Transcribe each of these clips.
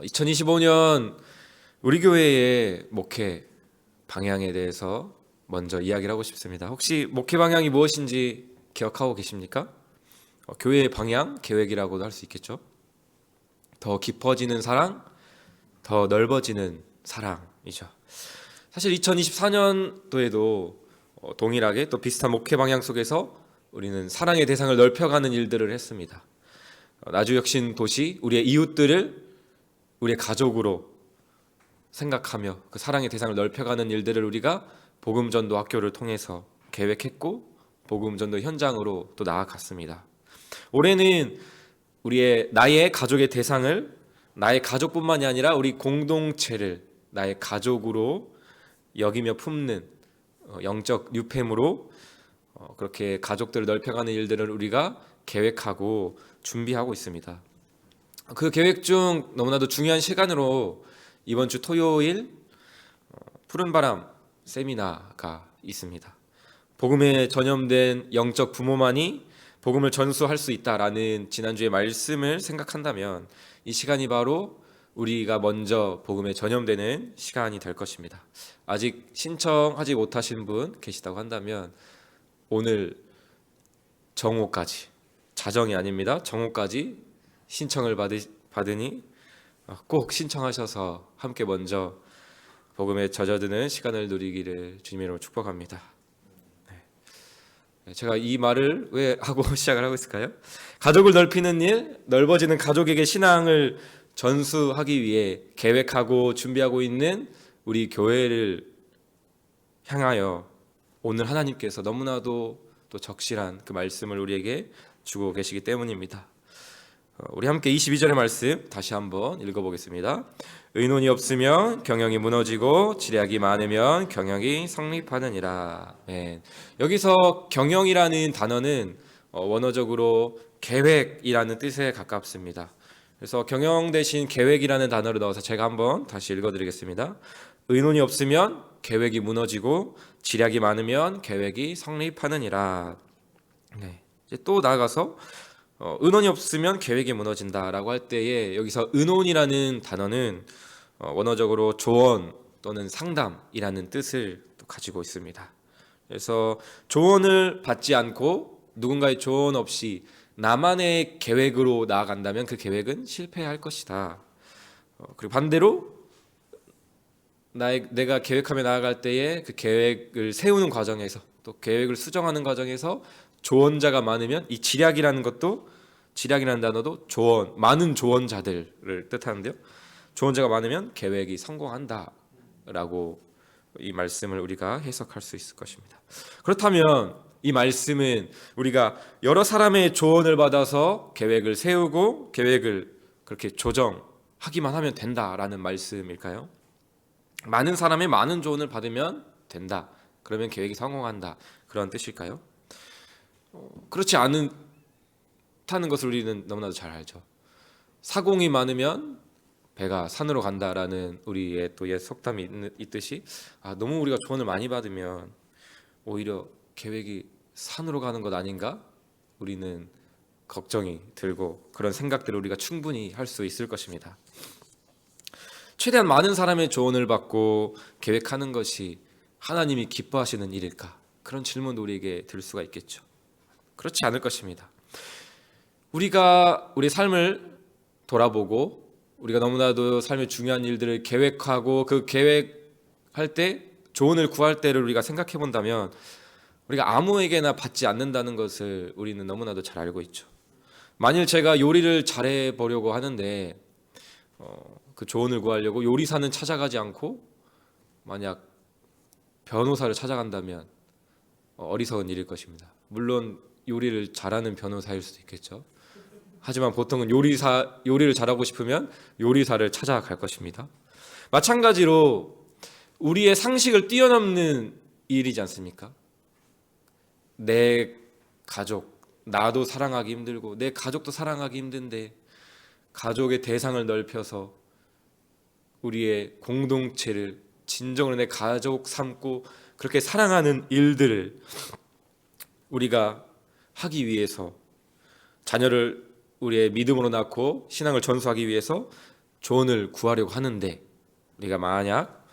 2025년 우리 교회의 목회 방향에 대해서 먼저 이야기를 하고 싶습니다. 혹시 목회 방향이 무엇인지 기억하고 계십니까? 교회의 방향, 계획이라고도 할 수 있겠죠. 더 깊어지는 사랑, 더 넓어지는 사랑이죠. 사실 2024년도에도 동일하게 또 비슷한 목회 방향 속에서 우리는 사랑의 대상을 넓혀가는 일들을 했습니다. 나주혁신 도시, 우리의 이웃들을 우리의 가족으로 생각하며 그 사랑의 대상을 넓혀가는 일들을 우리가 복음전도 학교를 통해서 계획했고 복음전도 현장으로 또 나아갔습니다. 올해는 나의 가족의 대상을 나의 가족뿐만이 아니라 우리 공동체를 나의 가족으로 여기며 품는 영적 뉴팸으로 그렇게 가족들을 넓혀가는 일들을 우리가 계획하고 준비하고 있습니다. 그 계획 중 너무나도 중요한 시간으로 이번 주 토요일 푸른바람 세미나가 있습니다. 복음에 전염된 영적 부모만이 복음을 전수할 수 있다라는 지난주의 말씀을 생각한다면 이 시간이 바로 우리가 먼저 복음에 전염되는 시간이 될 것입니다. 아직 신청하지 못하신 분 계시다고 한다면 오늘 정오까지, 자정이 아닙니다. 정오까지 신청을 받으니 꼭 신청하셔서 함께 먼저 복음에 젖어드는 시간을 누리기를 주님의 이름으로 축복합니다. 제가 이 말을 왜 하고 시작을 하고 있을까요? 가족을 넓히는 일, 넓어지는 가족에게 신앙을 전수하기 위해 계획하고 준비하고 있는 우리 교회를 향하여 오늘 하나님께서 너무나도 또 적실한 그 말씀을 우리에게 주고 계시기 때문입니다. 우리 함께 22절의 말씀 다시 한번 읽어보겠습니다. 의논이 없으면 경영이 무너지고 지략이 많으면 경영이 성립하느니라. 여기서 경영이라는 단어는 원어적으로 계획이라는 뜻에 가깝습니다. 그래서 경영 대신 계획이라는 단어를 넣어서 제가 한번 다시 읽어드리겠습니다. 의논이 없으면 계획이 무너지고 지략이 많으면 계획이 성립하느니라. 이제 또 나아가서 의논이 없으면 계획이 무너진다라고 할 때에 여기서 의논이라는 단어는 원어적으로 조언 또는 상담이라는 뜻을 또 가지고 있습니다. 그래서 조언을 받지 않고 누군가의 조언 없이 나만의 계획으로 나아간다면 그 계획은 실패할 것이다. 그리고 반대로 내가 계획하며 나아갈 때에 그 계획을 세우는 과정에서 또 계획을 수정하는 과정에서 조언자가 많으면 이 지략이라는 단어도 조언, 많은 조언자들을 뜻하는데요. 조언자가 많으면 계획이 성공한다라고 이 말씀을 우리가 해석할 수 있을 것입니다. 그렇다면 이 말씀은 우리가 여러 사람의 조언을 받아서 계획을 세우고 계획을 그렇게 조정하기만 하면 된다라는 말씀일까요? 많은 사람의 많은 조언을 받으면 된다. 그러면 계획이 성공한다. 그런 뜻일까요? 그렇지 않다는 것을 우리는 너무나도 잘 알죠. 사공이 많으면 배가 산으로 간다라는 우리의 또 옛 속담이 있듯이 너무 우리가 조언을 많이 받으면 오히려 계획이 산으로 가는 것 아닌가? 우리는 걱정이 들고 그런 생각들을 우리가 충분히 할 수 있을 것입니다. 최대한 많은 사람의 조언을 받고 계획하는 것이 하나님이 기뻐하시는 일일까? 그런 질문도 우리에게 들 수가 있겠죠. 그렇지 않을 것입니다. 우리가 우리 삶을 돌아보고 우리가 너무나도 삶의 중요한 일들을 계획하고 그 계획할 때 조언을 구할 때를 우리가 생각해 본다면 우리가 아무에게나 받지 않는다는 것을 우리는 너무나도 잘 알고 있죠. 만일 제가 요리를 잘해 보려고 하는데 그 조언을 구하려고 요리사는 찾아가지 않고 만약 변호사를 찾아간다면 어리석은 일일 것입니다. 물론 요리를 잘하는 변호사일 수도 있겠죠. 하지만 보통은 요리를 잘하고 싶으면 요리사를 찾아갈 것입니다. 마찬가지로 우리의 상식을 뛰어넘는 일이지 않습니까? 내 가족, 나도 사랑하기 힘들고 내 가족도 사랑하기 힘든데 가족의 대상을 넓혀서 우리의 공동체를 진정으로 내 가족 삼고 그렇게 사랑하는 일들을 우리가 하기 위해서 자녀를 우리의 믿음으로 낳고 신앙을 전수하기 위해서 조언을 구하려고 하는데, 우리가 만약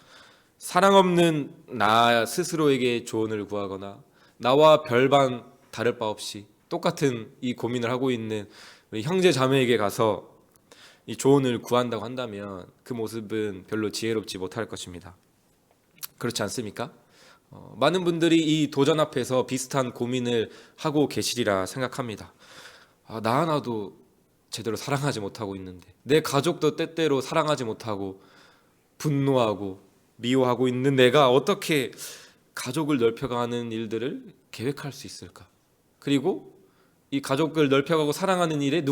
사랑 없는 나 스스로에게 조언을 구하거나 나와 별반 다를 바 없이 똑같은 이 고민을 하고 있는 우리 형제 자매에게 가서 이 조언을 구한다고 한다면 그 모습은 별로 지혜롭지 못할 것입니다. 그렇지 않습니까? 많은 분들이 이 도전 앞에서 비슷한 고민을 하고 계시리라 생각합니다. 나 하나도 제대로 사랑하지 못하고 있는데, 내 가족도 때때로 사랑하지 못하고 분노하고 미워하고 있는 내가 어떻게 가족을 넓혀가는 일들을 계획할 수 있을까? 그리고 이 가족을 넓혀가고 사랑하는 일에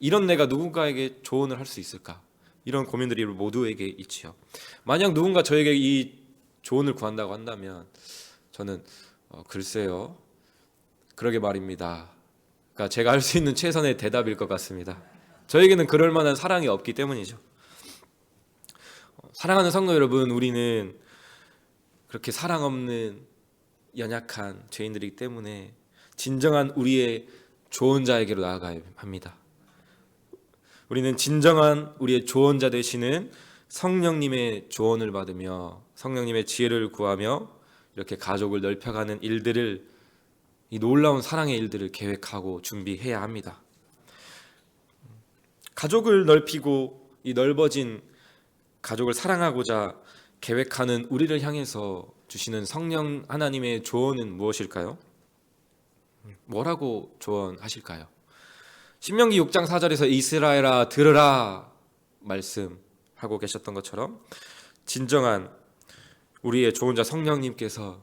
이런 내가 누군가에게 조언을 할 수 있을까? 이런 고민들이 모두에게 있지요. 만약 누군가 저에게 이 조언을 구한다고 한다면 저는 글쎄요, 그러게 말입니다. 그러니까 제가 할 수 있는 최선의 대답일 것 같습니다. 저에게는 그럴 만한 사랑이 없기 때문이죠. 사랑하는 성도 여러분, 우리는 그렇게 사랑 없는 연약한 죄인들이기 때문에 진정한 우리의 조언자에게로 나아가야 합니다. 우리는 진정한 우리의 조언자 되시는 성령님의 조언을 받으며 성령님의 지혜를 구하며 이렇게 가족을 넓혀가는 일들을, 이 놀라운 사랑의 일들을 계획하고 준비해야 합니다. 가족을 넓히고 이 넓어진 가족을 사랑하고자 계획하는 우리를 향해서 주시는 성령 하나님의 조언은 무엇일까요? 뭐라고 조언하실까요? 신명기 6장 4절에서 이스라엘아 들으라 말씀하고 계셨던 것처럼 진정한 우리의 조언자 성령님께서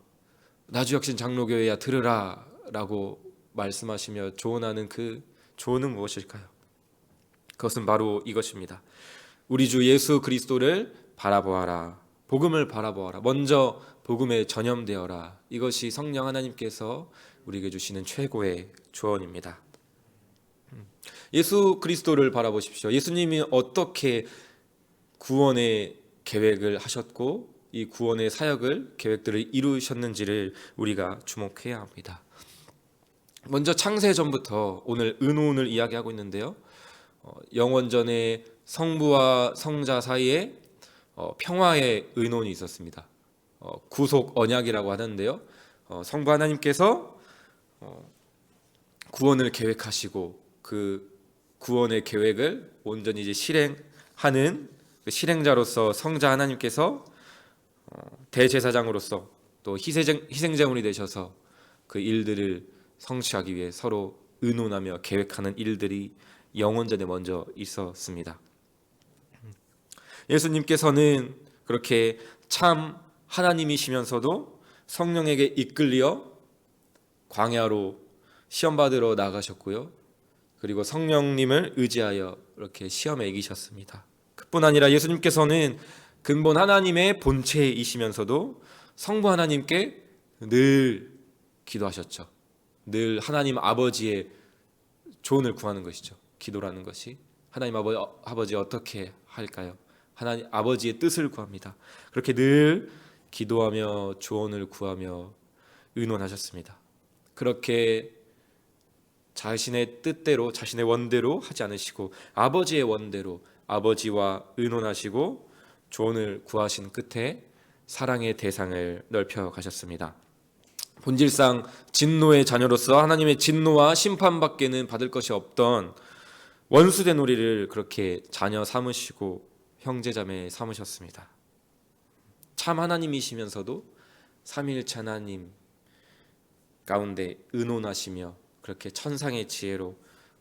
나주혁신 장로교회야 들으라 라고 말씀하시며 조언하는 그 조언은 무엇일까요? 그것은 바로 이것입니다. 우리 주 예수 그리스도를 바라보아라. 복음을 바라보아라. 먼저 복음에 전념되어라. 이것이 성령 하나님께서 우리에게 주시는 최고의 조언입니다. 예수 그리스도를 바라보십시오. 예수님이 어떻게 구원의 계획을 하셨고 이 구원의 사역을 계획들을 이루셨는지를 우리가 주목해야 합니다. 먼저 창세 전부터 오늘 은혼을 이야기하고 있는데요. 영원전에 성부와 성자 사이에 평화의 의논이 있었습니다. 구속 언약이라고 하는데요. 성부 하나님께서 구원을 계획하시고 그 구원의 계획을 온전히 이제 실행하는 그 실행자로서 성자 하나님께서 대제사장으로서 또 희생제물이 되셔서 그 일들을 성취하기 위해 서로 의논하며 계획하는 일들이 영원전에 먼저 있었습니다. 예수님께서는 그렇게 참 하나님이시면서도 성령에게 이끌려 광야로 시험받으러 나가셨고요. 그리고 성령님을 의지하여 이렇게 시험에 이기셨습니다. 그뿐 아니라 예수님께서는 근본 하나님의 본체이시면서도 성부 하나님께 늘 기도하셨죠. 늘 하나님 아버지의 조언을 구하는 것이죠. 기도라는 것이 하나님 아버지 어떻게 할까요? 하나님 아버지의 뜻을 구합니다. 그렇게 늘 기도하며 조언을 구하며 의논하셨습니다. 그렇게 자신의 뜻대로 자신의 원대로 하지 않으시고 아버지의 원대로 아버지와 의논하시고 조언을 구하신 끝에 사랑의 대상을 넓혀 가셨습니다. 본질상 진노의 자녀로서 하나님의 진노와 심판밖에는 받을 것이 없던 원수된 우리를 그렇게 자녀 삼으시고 형제자매 삼으셨습니다. 참 하나님이시면서도 삼위일체 하나님 가운데 의논하시며 그렇게 천상의 지혜로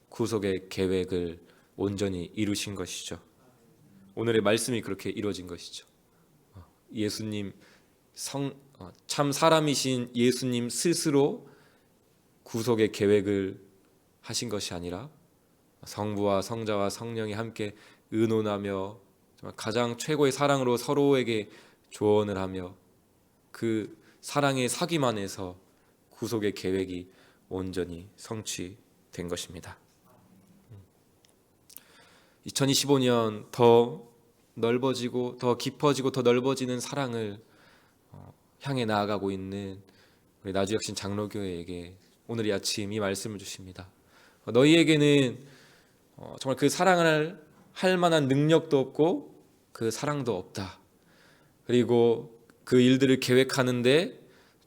구속의 계획을 온전히 이루신 것이죠. 오늘의 말씀이 그렇게 이루어진 것이죠. 예수님 참 사람이신 예수님 스스로 구속의 계획을 하신 것이 아니라 성부와 성자와 성령이 함께 의논하며 가장 최고의 사랑으로 서로에게 조언을 하며 그 사랑의 사귐 안에서 구속의 계획이 온전히 성취된 것입니다. 2025년 더 넓어지고 더 깊어지고 더 넓어지는 사랑을 향해 나아가고 있는 우리 나주혁신 장로교회에게 오늘 이 아침 이 말씀을 주십니다. 너희에게는 정말 그 사랑을 할 만한 능력도 없고 그 사랑도 없다. 그리고 그 일들을 계획하는데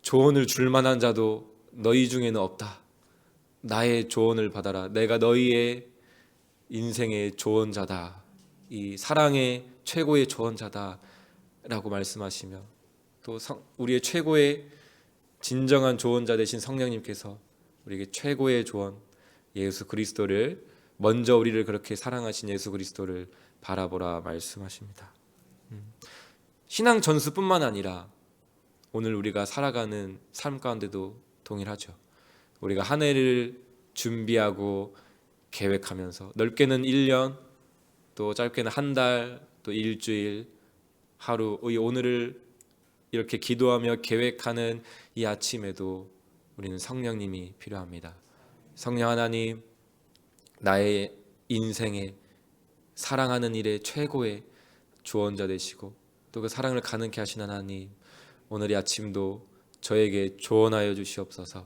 조언을 줄 만한 자도 너희 중에는 없다. 나의 조언을 받아라. 내가 너희의 인생의 조언자다. 이 사랑의 최고의 조언자다 라고 말씀하시며, 또 우리의 최고의 진정한 조언자 되신 성령님께서 우리에게 최고의 조언 예수 그리스도를, 먼저 우리를 그렇게 사랑하신 예수 그리스도를 바라보라 말씀하십니다. 신앙 전수뿐만 아니라 오늘 우리가 살아가는 삶 가운데도 동일하죠. 우리가 한 해를 준비하고 계획하면서, 넓게는 1년, 또 짧게는 한 달, 또 일주일, 하루, 오늘을 이렇게 기도하며 계획하는 이 아침에도 우리는 성령님이 필요합니다. 성령 하나님, 나의 인생에 사랑하는 일의 최고의 조언자 되시고 또 그 사랑을 가능케 하신 하나님, 오늘 이 아침도 저에게 조언하여 주시옵소서.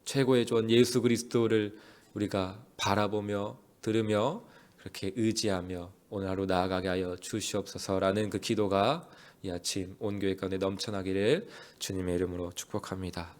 최고의 조언 예수 그리스도를 우리가 바라보며 들으며 그렇게 의지하며 오늘 하루 나아가게 하여 주시옵소서라는 그 기도가 이 아침 온 교회 가운데 넘쳐나기를 주님의 이름으로 축복합니다.